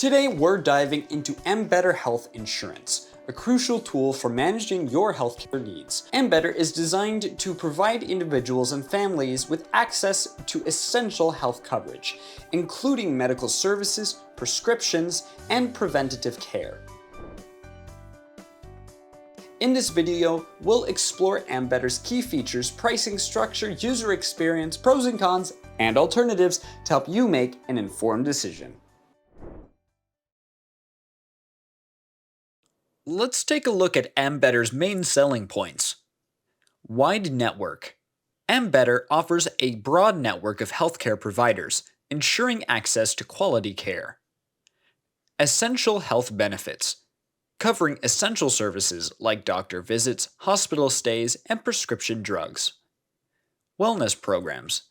Today we're diving into Ambetter Health Insurance, a crucial tool for managing your healthcare needs. Ambetter is designed to provide individuals and families with access to essential health coverage, including medical services, prescriptions, and preventative care. In this video, we'll explore Ambetter's key features, pricing structure, user experience, pros and cons, and alternatives to help you make an informed decision. Let's take a look at Ambetter's main selling points. Wide network. Ambetter offers a broad network of healthcare providers, ensuring access to quality care. Essential health benefits. Covering essential services like doctor visits, hospital stays, and prescription drugs. Wellness programs.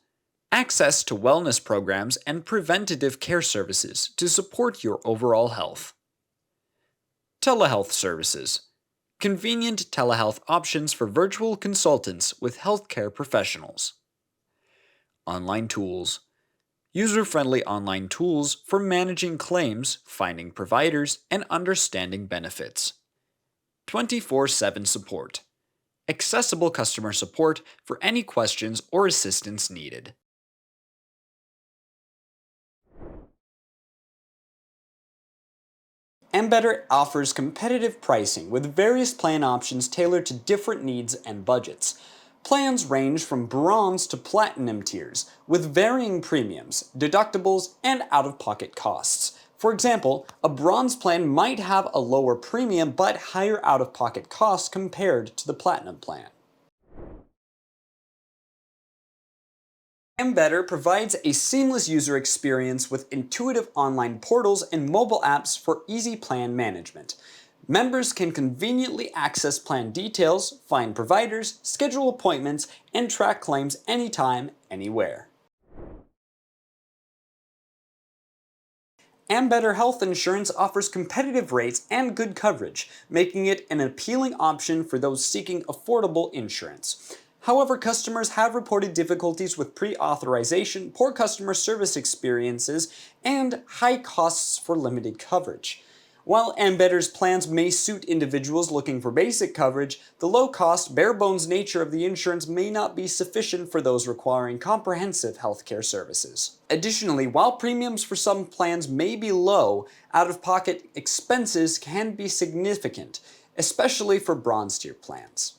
Access to wellness programs and preventative care services to support your overall health. Telehealth services. Convenient telehealth options for virtual consultants with healthcare professionals. Online tools. User-friendly online tools for managing claims, finding providers, and understanding benefits. 24/7 support. Accessible customer support for any questions or assistance needed. Ambetter offers competitive pricing with various plan options tailored to different needs and budgets. Plans range from bronze to platinum tiers, with varying premiums, deductibles, and out-of-pocket costs. For example, a bronze plan might have a lower premium but higher out-of-pocket costs compared to the platinum plan. Ambetter provides a seamless user experience with intuitive online portals and mobile apps for easy plan management. Members can conveniently access plan details, find providers, schedule appointments, and track claims anytime, anywhere. Ambetter Health Insurance offers competitive rates and good coverage, making it an appealing option for those seeking affordable insurance. However, customers have reported difficulties with pre-authorization, poor customer service experiences, and high costs for limited coverage. While Ambetter's plans may suit individuals looking for basic coverage, the low-cost, bare-bones nature of the insurance may not be sufficient for those requiring comprehensive healthcare services. Additionally, while premiums for some plans may be low, out-of-pocket expenses can be significant, especially for bronze-tier plans.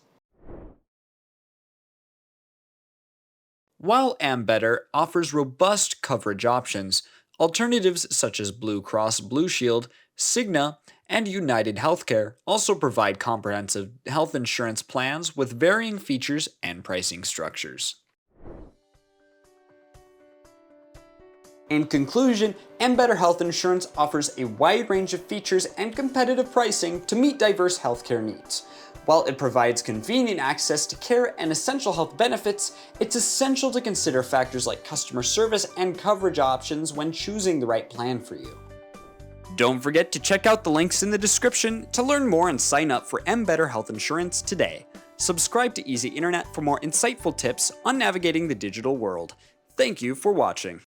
While Ambetter offers robust coverage options, alternatives such as Blue Cross Blue Shield, Cigna, and United Healthcare also provide comprehensive health insurance plans with varying features and pricing structures. In conclusion, Ambetter Health Insurance offers a wide range of features and competitive pricing to meet diverse healthcare needs. While it provides convenient access to care and essential health benefits, it's essential to consider factors like customer service and coverage options when choosing the right plan for you. Don't forget to check out the links in the description to learn more and sign up for Ambetter Health Insurance today. Subscribe to EasyInternet for more insightful tips on navigating the digital world. Thank you for watching.